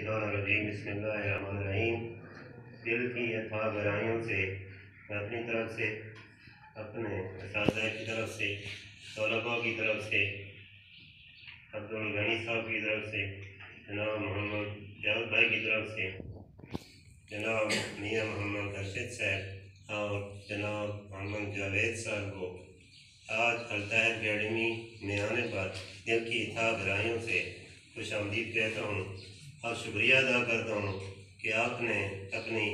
मिनश्शैतानिर्रजीम बिस्मिल्लाहिर्रहमानिर्रहीम। दिल की अथाह गहराइयों से मैं अपनी तरफ से, अपने असातिज़ा की तरफ से, तलबा की तरफ से, अब्दुल गनी साहब की तरफ से, जनाब मोहम्मद जावेद भाई की तरफ से, जनाब मियाँ मोहम्मद अरशद साहब और जनाब मोहम्मद जावेद साहब को आज अल-ताहिर अकेडमी में आने पर दिल की अथाह गहराइयों से खुशामदीद कहता हूँ और शुक्रिया अदा करता हूँ कि आपने अपनी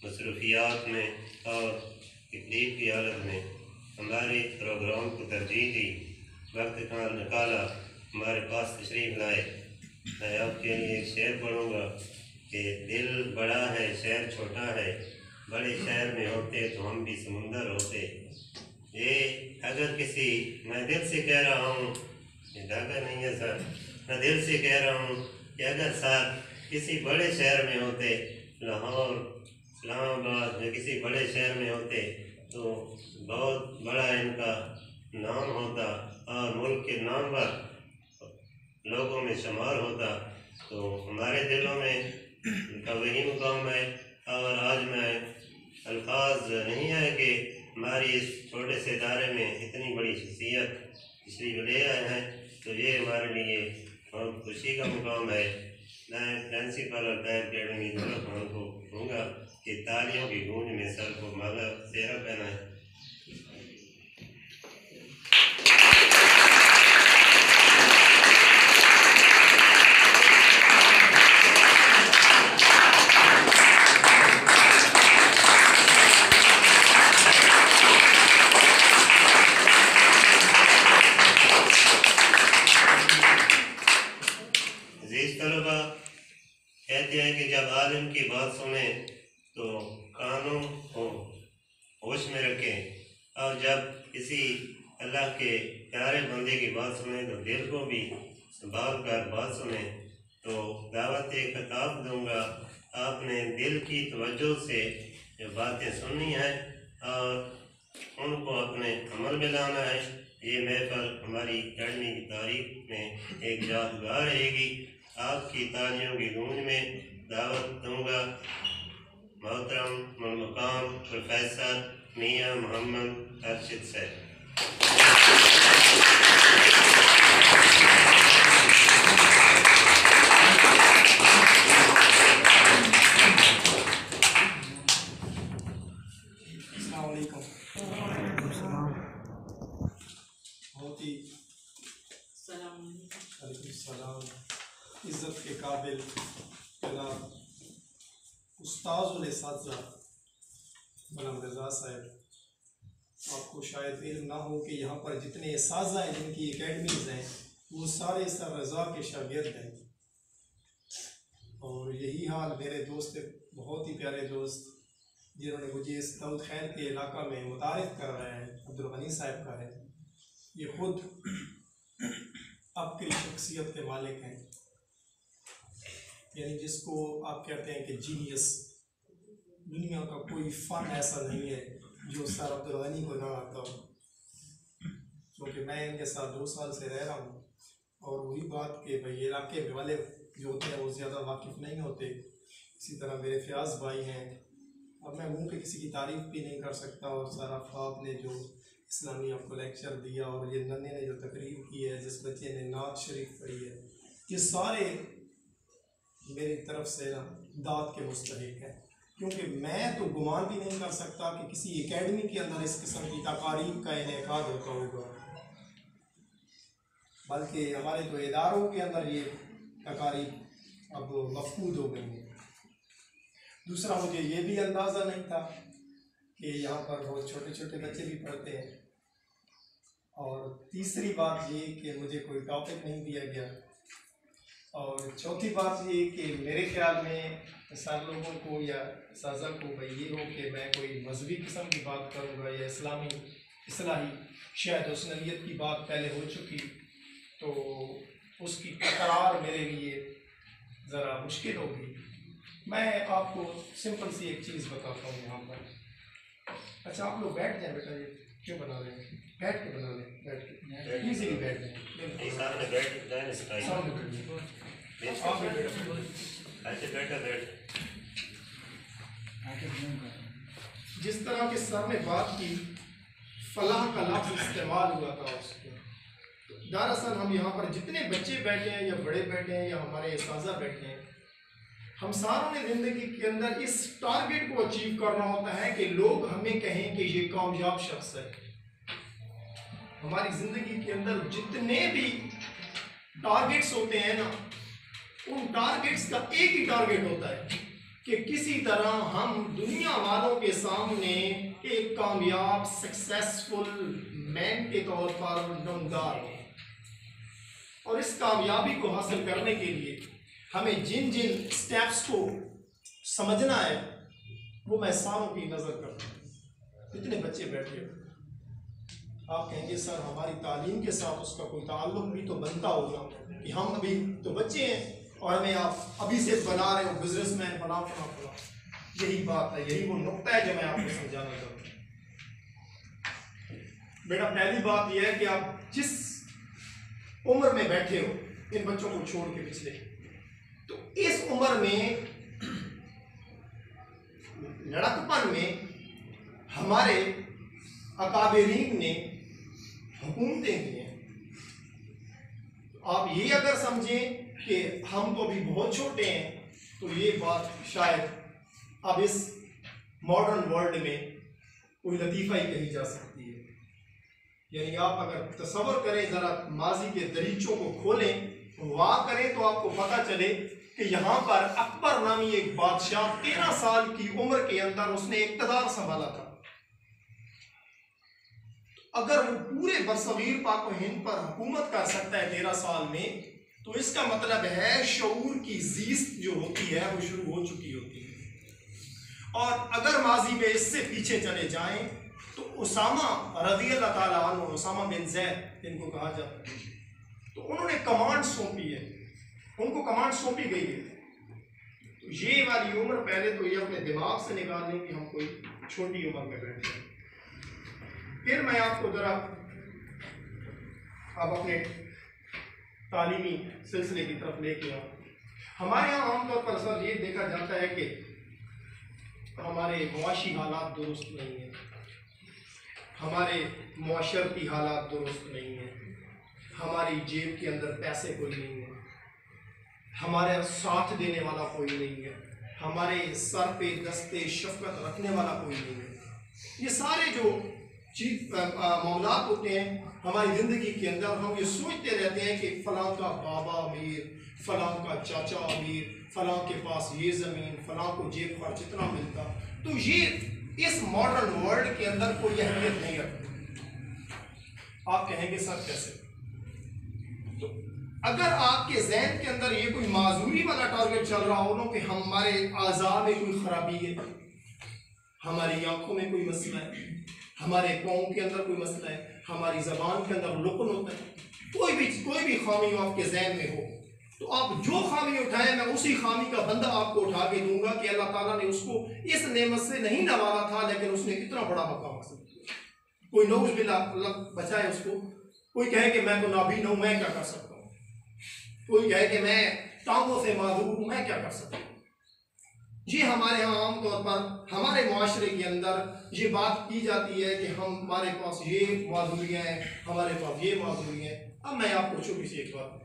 मसरूफियात में और तकलीफ की हालत में हमारे प्रोग्राम को तरजीह दी, वक्त का निकाला, हमारे पास तशरीफ़ लाए। मैं आपके लिए एक शेर पढ़ूँगा कि दिल बड़ा है शहर छोटा है, बड़े शहर में होते तो हम भी समुंदर होते। ये अगर किसी, मैं दिल से कह रहा हूँ, ये धागा नहीं है सर, मैं दिल से कह रहा हूँ कि अगर सर किसी बड़े शहर में होते, लाहौर, इस्लामाबाद या किसी बड़े शहर में होते तो बहुत बड़ा इनका नाम होता और मुल्क के नामवर लोगों में शुमार होता। तो हमारे दिलों में इनका वही मुकाम है और आज मैं अल्फाज नहीं है कि हमारी इस छोटे से इदारे में इतनी बड़ी शख्सियत तशरीफ़ ले आए हैं, तो ये हमारे लिए बहुत खुशी का मुकाम है। मैं प्रिंसिपल अल-ताहिर अकेडमी खान को कहूँगा कि तालियों की गूंज में सर को माला सेहरा पहनाएं। अज़ीज़ तलबा, कहते हैं कि जब आलिम की बात सुने तो कानों को होश में रखें और जब किसी अल्लाह के प्यारे बंदे की बात सुने तो दिल को भी संभाल कर बात सुने। तो दावत खिताब दूंगा, आपने दिल की तवज्जो से जो बातें सुननी है और उनको अपने अमल में लाना है। ये महफिल हमारी अकेडमी की तारीख में एक यादगार रहेगी। आपकी तालियों की गूंज में दावत दूंगा मोहतरम मुकाम प्रोफेसर मियाँ मोहम्मद अरशद साहब। इज़्ज़त के काबिल जनाब उस्ताज़ साज़ा मलम रज़ा साहब, आपको शायद इल्म ना हो कि यहाँ पर जितने साज़ा हैं जिनकी एकेडमीज़ हैं वो सारे सर रज़ा के शागिर्द हैं। और यही हाल मेरे दोस्त, बहुत ही प्यारे दोस्त जिन्होंने मुझे इस दाऊद खैर के इलाका में मुतारिफ़ कर रहे हैं, अब्दुल गनी साहब का है। ये खुद आपकी शख्सियत के मालिक हैं, यानी जिसको आप कहते हैं कि जीनियस। दुनिया का कोई फ़न ऐसा नहीं है जो सर अब्दुल गनी को ना आता हो, क्योंकि मैं इनके साथ 2 साल से रह रहा हूँ। और वही बात कि भाई इलाके वाले जो होते हैं वो ज़्यादा वाकिफ़ नहीं होते। इसी तरह मेरे फ़याज़ भाई हैं, और मैं मुँह पे किसी की तारीफ़ भी नहीं कर सकता। और सारा ख्वाब ने जो इस्लामी आपको लेक्चर दिया और ये नन्हे ने जो तकरीर की है, जिस बच्चे ने नात शरीफ पढ़ी है, ये सारे मेरी तरफ से ना दाद के मुस्तहिक है। क्योंकि मैं तो गुमान भी नहीं कर सकता कि किसी एकेडमी के अंदर इस किस्म की तकारीब का इनेकाद होता होगा, बल्कि हमारे तो इदारों के अंदर ये तकारीब अब मफकूद हो गई हैं। दूसरा, मुझे ये भी अंदाज़ा नहीं था कि यहाँ पर बहुत छोटे छोटे बच्चे भी पढ़ते हैं। और तीसरी बात ये कि मुझे कोई टॉपिक नहीं दिया गया। और चौथी बात ये कि मेरे ख्याल में सारे लोगों को या साज़ा को भाई ये हो कि मैं कोई मजहबी किस्म की बात करूँगा या इस्लामी इस्लाही, शायद हुस्नियत की बात पहले हो चुकी, तो उसकी तकरार मेरे लिए ज़रा मुश्किल होगी। मैं आपको सिंपल सी एक चीज़ बताता हूँ यहाँ पर। अच्छा, आप लोग बैठ जाएँ बेटा, ये क्यों बना रहे हैं? बैठ के बना लें, बैठ के ईज़िली बैठ जाएँ। सामने बैठ जाए, अच्छा बैठो बैठो। जिस तरह के सर ने बात की, फलाह का लफ्ज इस्तेमाल हुआ था उसके। दरअसल हम यहाँ पर जितने बच्चे बैठे हैं या बड़े बैठे हैं या हमारे इस्ताज़ा बैठे हैं, हम सारों ने ज़िंदगी के अंदर इस टारगेट को अचीव करना होता है कि लोग हमें कहें कि ये कामयाब शख्स है। हमारी ज़िंदगी के अंदर जितने भी टारगेट्स होते हैं ना, उन टारगेट्स का एक ही टारगेट होता है कि किसी तरह हम दुनिया वालों के सामने एक कामयाब सक्सेसफुल मैन के तौर पर नमदार हो। और इस कामयाबी को हासिल करने के लिए हमें जिन जिन स्टेप्स को समझना है वो मैं सारों की नज़र करता हूँ। इतने बच्चे बैठे हो, आप कहेंगे सर हमारी तालीम के साथ उसका कोई ताल्लुक भी तो बनता होगा कि हम अभी तो बच्चे हैं और हमें आप अभी से बना रहे हो बिजनेसमैन बना फला फला। यही बात है, यही वो नुक्ता है जो मैं आपको समझाना चाहता हूँ। बेटा पहली बात यह है कि आप जिस उम्र में बैठे हो, इन बच्चों को छोड़ के पिछले, तो इस उम्र में लड़कपन में हमारे अकाबरीन ने हुकूमतें की हैं। आप ये अगर समझें कि हम तो अभी बहुत छोटे हैं, तो ये बात शायद अब इस मॉडर्न वर्ल्ड में कोई लतीफ़ा ही कही जा सकती है। यानी आप अगर तसव्वुर करें, ज़रा माजी के दरीचों को खोलें, वाह करें, तो आपको पता चले कि यहाँ पर अकबर नामी एक बादशाह 13 साल की उम्र के अंदर उसने इक़्तिदार संभाला था। अगर वो पूरे बरसगीर पाक व हिंद पर हुकूमत कर सकता है 13 साल में, तो इसका मतलब है शऊर की ज़ीस्त जो होती है वो शुरू हो चुकी होती है। और अगर माजी में इससे पीछे चले जाएं तो उसामा रज़ी अल्लाह ताला अन्हु, उसामा बिन ज़ैद इनको कहा जाता है, तो उन्होंने कमांड सौंपी है, उनको कमांड सौंपी गई है। तो ये वाली उम्र पहले तो ये अपने दिमाग से निकाल लें कि हम कोई छोटी उम्र में बैठे हैं। फिर मैं आपको ज़रा अब अपने तालीमी सिलसिले की तरफ लेके आऊँ। हमारे यहाँ आमतौर पर सर ये देखा जाता है कि हमारे मुआशी हालात दुरुस्त नहीं हैं, हमारे मुआशरती हालात दुरुस्त नहीं हैं, हमारी जेब के अंदर पैसे कोई नहीं है, हमारे साथ देने वाला कोई नहीं है, हमारे सर पे दस्ते शफकत रखने वाला कोई नहीं है। ये सारे जो मामलात होते हैं हमारी ज़िंदगी के अंदर, हम ये सोचते रहते हैं कि फ़लाँ का बाबा अमीर, फ़लाँ का चाचा अमीर, फ़लाँ के पास ये ज़मीन, फ़लाँ को जेब खर्च इतना मिलता। तो ये इस मॉडर्न वर्ल्ड के अंदर कोई अहमियत नहीं रखती। आप कहेंगे सर कैसे? तो अगर आपके जहन के अंदर ये कोई माजूरी वाला टारगेट चल रहा हो ना कि हमारे आज़ा में कोई ख़राबी है, हमारी आंखों में कोई मसला है, हमारे पाँव के अंदर कोई मसला है, हमारी ज़बान के अंदर लुकन होता है, कोई भी खामी आपके जहन में हो, तो आप जो खामी उठाएं मैं उसी खामी का बंदा आपको उठा के दूंगा कि अल्लाह ताला ने उसको इस नेमत से नहीं नवाजा था, लेकिन उसने इतना बड़ा मकाम हासिल किया। कोई नौज़ बिल्लाह अल्लाह बचाए उसको, कोई कहे कि मैं तो नाबीन हूँ, मैं क्या कर सकता हूँ, कोई कहे कि मैं टांगों से माजूर हूँ, मैं क्या कर सकता हूँ। ये हमारे यहाँ आमतौर पर हमारे मुआशरे के अंदर ये बात की जाती है कि हमारे पास ये माजूरियाँ हैं, हमारे पास ये माजूरियाँ हैं। अब मैं आपको छोटी सी एक बात,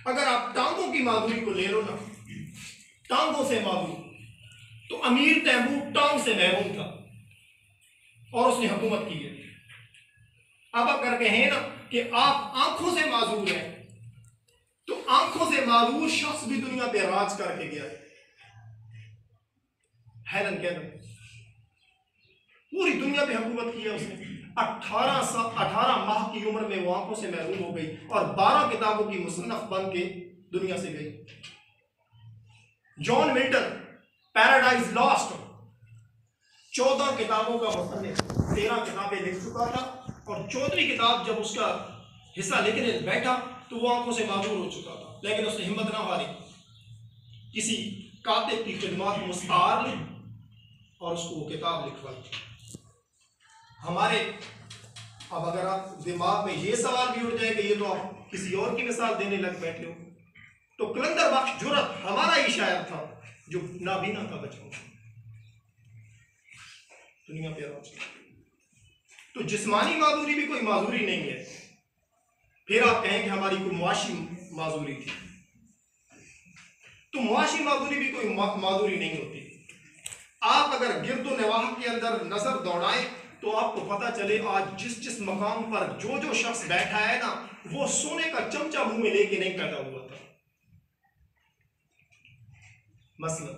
अगर आप टांगों की माजूरी को ले लो ना, टांगों से माजूर, तो अमीर तैमूर टांग से महरूम था और उसने हुकूमत की है। अब अगर कहें ना कि आप आंखों से माजूर हैं, तो आंखों से माजूर शख्स भी दुनिया पे राज करके गया है। हैरन कह रहे, पूरी दुनिया पे हुकूमत की है उसने। 18 माह की उम्र में वो आंखों से महरूम हो गई और 12 किताबों की मुसन्नफ बन के दुनिया से गई। जॉन मिल्टन पैराडाइज लॉस्ट 14 किताबों का मुसन्निफ, 13 किताबें लिख चुका था और 14वीं किताब जब उसका हिस्सा लिखने बैठा तो वो आंखों से माजूर हो चुका था, लेकिन उसने हिम्मत ना हारी, किसी कातिब की खिदमत में मुस्तार ली और उसको वो किताब लिखवाई। हमारे अब अगर आप दिमाग में ये सवाल भी उठ जाए कि ये तो आप किसी और की मिसाल देने लग बैठे हो, तो कलंदर बख्श जुरत हमारा ही शायर था जो नाबीना का बचपन दुनिया पे राज। तो जिस्मानी माजूरी भी कोई माजूरी नहीं है। फिर आप कहेंगे हमारी कोई मुआशी माजूरी थी, तो मुआशी माजूरी भी कोई माजूरी नहीं होती। आप अगर गिरदो निवाह के अंदर नजर दौड़ाएं तो आपको पता चले आज जिस जिस मकाम पर जो जो शख्स बैठा है ना, वो सोने का चमचा मुंह में लेके नहीं पैदा हुआ था। मसलन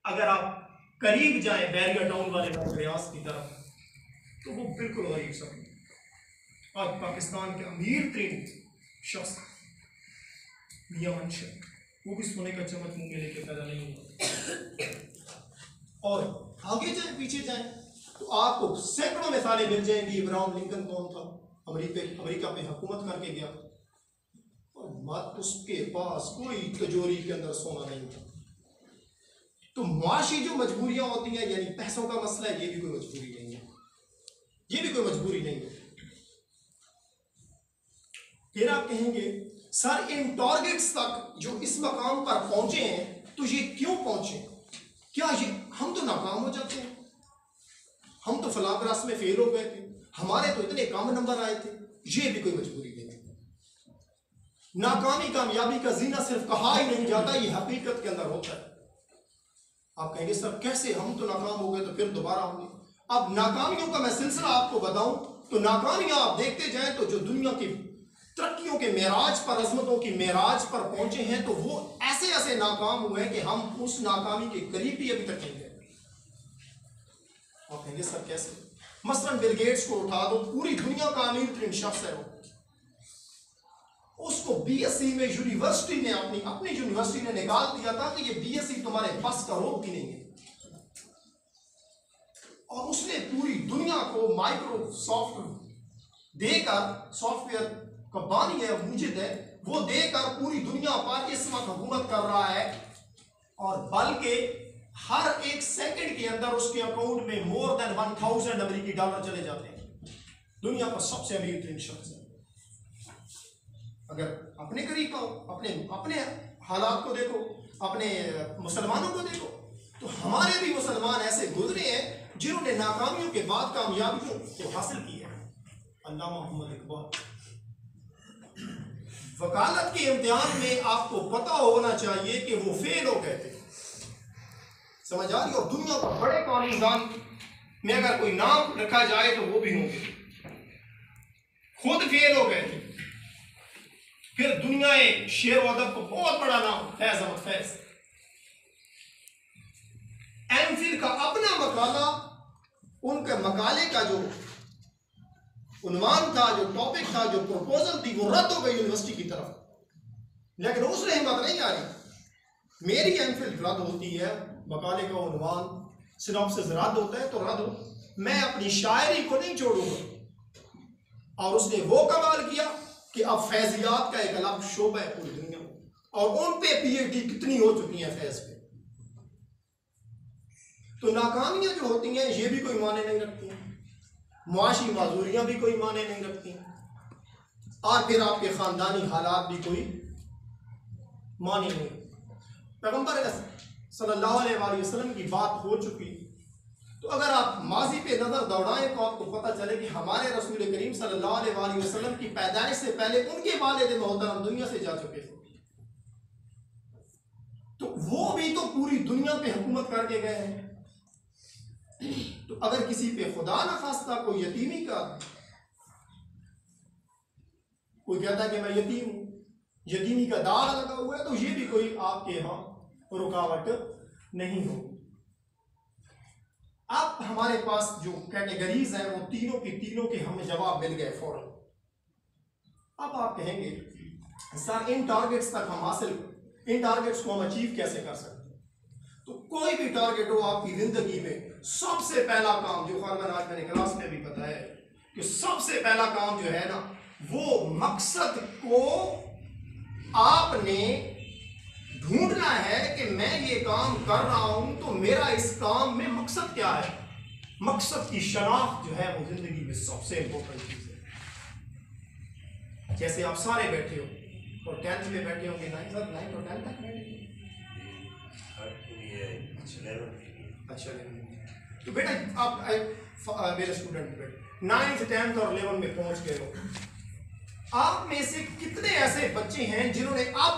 अगर आप करीब जाएं बैरिया टाउन वाले प्रयास की तरफ तो वो बिल्कुल गरीब सब। आज पाकिस्तान के अमीर तरीन शख्स मियां मंशर, वो भी सोने का चम्मच मुंह में लेके पैदा नहीं हुआ। और आगे जाए पीछे जाए तो आपको सैकड़ों मिसालें मिल जाएंगी। इब्राहिम लिंकन कौन था, अमेरिका पे हुकूमत करके गया और मत उसके पास कोई तिजोरी के अंदर सोना नहीं था। तो मुआशी जो मजबूरियां होती हैं, यानी पैसों का मसला है, ये भी कोई मजबूरी नहीं है, ये भी कोई मजबूरी नहीं है। फिर आप कहेंगे सर इन टारगेट्स तक जो इस मकाम पर पहुंचे हैं तो ये क्यों पहुंचे? क्या ये हम तो नाकाम हो जाते हैं, हम तो फलां क्लास में फेल हो गए थे, हमारे तो इतने कम नंबर आए थे? ये भी कोई मजबूरी नहीं है। नाकामी कामयाबी का जीना सिर्फ कहा ही नहीं जाता, ये हकीकत के अंदर होता है। आप कहेंगे सर कैसे, हम तो नाकाम हो गए तो फिर दोबारा होंगे। अब नाकामियों का मैं सिलसिला आपको बताऊं तो नाकामियां आप देखते जाएं तो जो दुनिया की तरक्कियों के मेराज पर, अजमतों की मेराज पर पहुंचे हैं, तो वो ऐसे ऐसे नाकाम हुए हैं कि हम उस नाकामी के करीब भी अभी तक नहीं गए। आप कहेंगे सर कैसे? मसलन बिल गेट्स को उठा दो, पूरी दुनिया का अमीर तरीन शख्स है वो, उसको बीएससी में यूनिवर्सिटी ने अपनी यूनिवर्सिटी ने निकाल दिया था कि ये बीएससी तुम्हारे बस का रोग भी नहीं है। और उसने पूरी दुनिया को माइक्रोसॉफ्ट देकर, सॉफ्टवेयर का बानी है, मुजिद है, वो देकर पूरी दुनिया पर इस वक्त हुकूमत कर रहा है। और बल्कि हर एक सेकंड के अंदर उसके अकाउंट में मोर देन 1000 अमेरिकी डॉलर चले जाते हैं। दुनिया का सबसे अमीर तरीन शख्स है। अगर अपने करीब आओ, अपने हालात को देखो, अपने मुसलमानों को देखो, तो हमारे भी मुसलमान ऐसे गुजरे हैं जिन्होंने नाकामियों के बाद कामयाबियों को हासिल की है। अल्लामा मोहम्मद इकबाल वकालत के इम्तिहान में आपको पता होना चाहिए कि वो फेल हो गए थे, समझ आ रही? और दुनिया का बड़े कानूनदान में अगर कोई नाम रखा जाए तो वो भी होंगे, खुद फेल हो गए थे। फिर दुनियाए शेर व अदब को बहुत बड़ा नाम फैज अहमद फैज, एमफिल का अपना मकाला, उनके मकाले का जो उन्वान था, जो टॉपिक था, जो प्रपोजल थी, वो रद्द हो गई यूनिवर्सिटी की तरफ। लेकिन उसने हिम्मत नहीं आ रही, मेरी एमफिल रद्द होती है, मकाले का उन्वान सिनॉप्सिस रद्द होता है तो रद्द हो, मैं अपनी शायरी को नहीं छोड़ूंगा। और उसने वो कमाल किया कि अब फैजियात का एक अलग शोबा है पूरी दुनिया में, और उन पे पीएचडी कितनी हो चुकी है फैज पे। तो नाकामियां जो होती हैं ये भी कोई माने नहीं रखती हैं, मुआशी माजूरियां भी कोई माने नहीं रखती, और फिर आपके खानदानी हालात भी कोई माने नहीं। पैगंबर सल्लल्लाहु अलैहि वसल्लम की बात हो चुकी, तो अगर आप माजी पे नजर दौड़ाएं तो आपको पता चले कि हमारे रसूल करीम सल्लल्लाहु अलैहि वसल्लम की पैदाइश से पहले उनके वालिद मोहतरम दुनिया से जा चुके थे, तो वो भी तो पूरी दुनिया पे हुकूमत करके गए हैं। तो अगर किसी पे खुदा न खास्ता कोई यतीमी का, कोई कहता है कि मैं यतीम हूं, यतीमी का दाग लगा हुआ है, तो ये भी कोई आपके यहां रुकावट नहीं होगी। अब हमारे पास जो कैटेगरीज हैं वो तीनों के हमें जवाब मिल गए फौरन। अब आप कहेंगे सर इन टारगेट्स तक हम हासिल, इन टारगेट्स को हम अचीव कैसे कर सकते हैं? तो कोई भी टारगेट हो आपकी जिंदगी में, सबसे पहला काम जो आज मैंने क्लास में भी बताया कि सबसे पहला काम जो है ना, वो मकसद को आपने ढूंढना है कि मैं ये काम कर रहा हूं तो मेरा इस काम में मकसद क्या है। मकसद की शनाख्त जो है वो जिंदगी में सबसे इंपॉर्टेंट चीज है। जैसे आप सारे बैठे हो, और 10th में बैठे होंगे, 9 और 10 तक बैठे होंगे। अच्छा 11। तो बेटा आप मेरे स्टूडेंट बेटा 9th 10th और 11 में पहुंच गए हो। आप में से कितने ऐसे बच्चे हैं जिन्होंने अब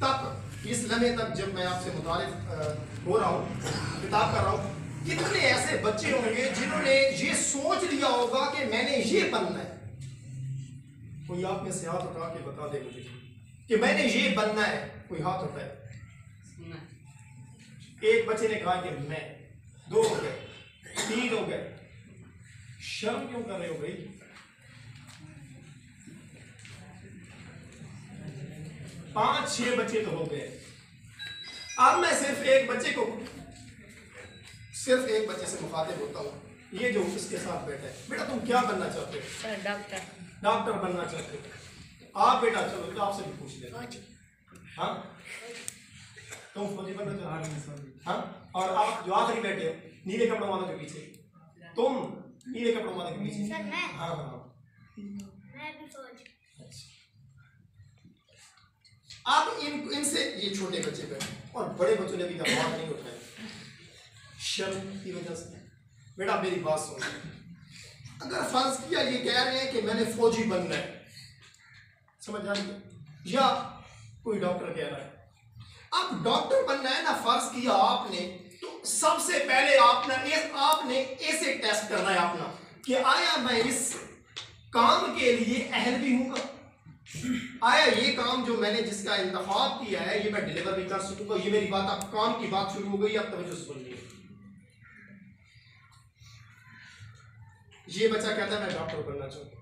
तक इस लम्हे तक जब मैं आपसे मुतारिफ हो रहा हूँ, किताब कर रहा हूँ, कितने ऐसे बच्चे होंगे जिन्होंने ये सोच लिया होगा कि मैंने ये बनना है? कोई आप में से हाथ उठा के बता दे मुझे कि मैंने ये बनना है। कोई हाथ उठाए। एक बच्चे ने कहा कि मैं, 2 हो गए, 3 हो गए। शर्म क्यों कर रहे हो भाई? पांच 6 बच्चे तो हो गए। अब मैं सिर्फ एक बच्चे से मुखातिब होता हूँ। ये जो इसके साथ बैठा है, बेटा तुम क्या बनना चाहते हो? Sir doctor. डॉक्टर बनना चाहते हो आप? बेटा चलो तो आपसे भी पूछ लेते। हाँ तुम फौजी बनना चाहते हो? हाँ। और आप जो आखिरी बैठे हो नीले कपड़ों वालों के पीछे, तुम नीले कपड़ों वालों के पीछे। सर मैं। हाँ हाँ मैं भी फौज। अब इनसे ये छोटे बच्चे बैठे और बड़े बच्चों ने भी आवाज नहीं उठाई शर्म की वजह से। बेटा मेरी बात सुनो, अगर फर्ज किया ये कह रहे हैं कि मैंने फौजी बनना है, समझ आ रही है, या कोई डॉक्टर कह रहा है, अब डॉक्टर बनना है ना, फर्ज किया आपने, तो सबसे पहले आपने ऐसे टेस्ट करना है अपना कि आया मैं इस काम के लिए अहल भी हूँ, आया ये काम जो मैंने जिसका इंतखाब किया है ये मैं डिलीवर भी कर सकूंगा। ये मेरी बात, अब काम की बात शुरू हो गई, अब तवज्जो से सुनिए। ये बच्चा कहता है मैं डॉक्टर बनना चाहता हूं।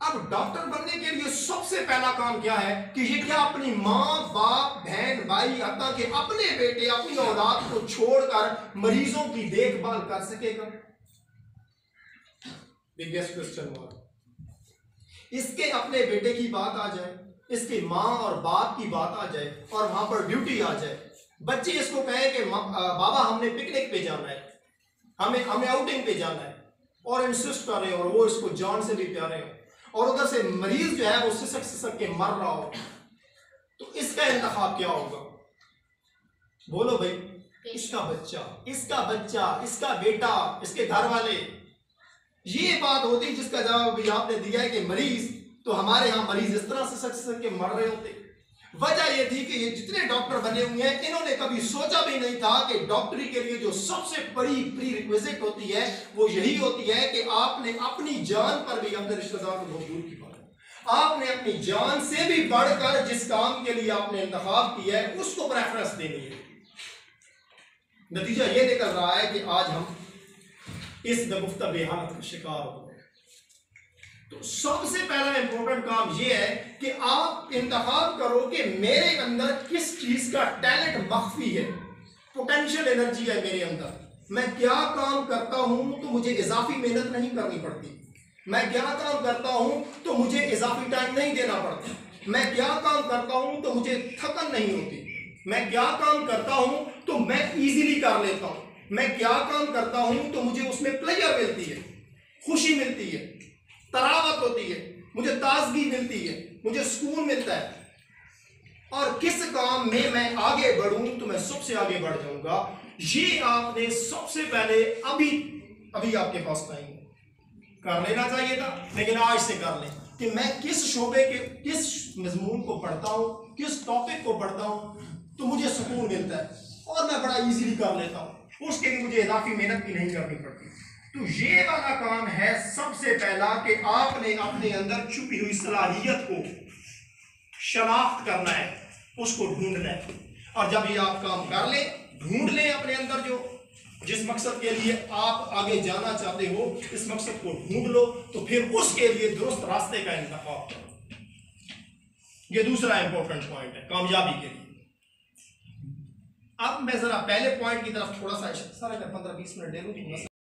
अब डॉक्टर बनने के लिए सबसे पहला काम क्या है कि ये क्या अपनी माँ बाप बहन भाई हत्ता के अपने बेटे अपनी औलाद को छोड़कर मरीजों की देखभाल कर सकेगा? Biggest question mark. इसके अपने बेटे की बात आ जाए, इसकी माँ और बाप की बात आ जाए और वहां पर ड्यूटी आ जाए, बच्चे इसको कहे कि बाबा हमने पिकनिक पे जाना है, हमें आउटिंग पे जाना है, और इंसिस्ट कर रहे हो और वो इसको जान से भी प्यारे हो, और उधर से मरीज जो है वो सिसक के मर रहा हो, तो इसका इंतखाब क्या होगा? बोलो भाई। इसका बच्चा, इसका बेटा, इसके घर वाले। ये बात होती जिसका जवाब भी आपने दिया है कि मरीज, तो हमारे यहाँ मरीज इस तरह सिसक के मर रहे होते। वजह यह थी कि ये जितने डॉक्टर बने हुए हैं इन्होंने कभी सोचा भी नहीं था कि डॉक्टरी के लिए जो सबसे बड़ी प्री रिक्विजिट होती है वो यही होती है कि आपने अपनी जान पर भी, अपने रिश्तेदार को बहुत दूर की बात है, आपने अपनी जान से भी बढ़कर जिस काम के लिए आपने इंतखाब किया है उसको प्रेफरेंस देनी है। नतीजा ये निकल रहा है कि आज हम इस बेगुफ्ता बेहालत का शिकार हो गए। तो सबसे पहला इंपॉर्टेंट काम यह है कि आप इंतखाब करो कि मेरे अंदर किस चीज का टैलेंट मख्फी है, पोटेंशियल एनर्जी है मेरे अंदर। मैं क्या काम करता हूं तो मुझे इजाफी मेहनत नहीं करनी पड़ती, मैं क्या काम करता हूं तो मुझे इजाफी टाइम नहीं देना पड़ता, मैं क्या काम करता हूं तो मुझे थकन नहीं होती, मैं क्या काम करता हूं तो मैं इजीली कर लेता हूं, मैं क्या काम करता हूं तो मुझे उसमें प्लेजर मिलती है, खुशी मिलती है, तरावत होती है, मुझे ताजगी मिलती है, मुझे सुकून मिलता है। और किस काम में मैं आगे बढ़ूं तो मैं सबसे आगे बढ़ जाऊंगा। ये आपने सबसे पहले अभी आपके पास टाइम कर लेना चाहिए था, लेकिन आज से कर लें कि मैं किस शोबे के किस मजमून को पढ़ता हूं, किस टॉपिक को पढ़ता हूं तो मुझे सुकून मिलता है और मैं बड़ा इजीली कर लेता हूं, उसके लिए मुझे इजाफी मेहनत भी नहीं करनी पड़ती। तो ये वाला काम है सबसे पहला कि आपने अपने अंदर छुपी हुई सलाहियत को शनाख्त करना है, उसको ढूंढना है। और जब ये आप काम कर लें, ढूंढ लें अपने अंदर जो जिस मकसद के लिए आप आगे जाना चाहते हो, इस मकसद को ढूंढ लो, तो फिर उसके लिए दुरुस्त रास्ते का इंतखाब करो। ये दूसरा इंपॉर्टेंट पॉइंट है कामयाबी के लिए। अब मैं जरा पहले पॉइंट की तरफ थोड़ा सा 15-20 मिनट दे दूं।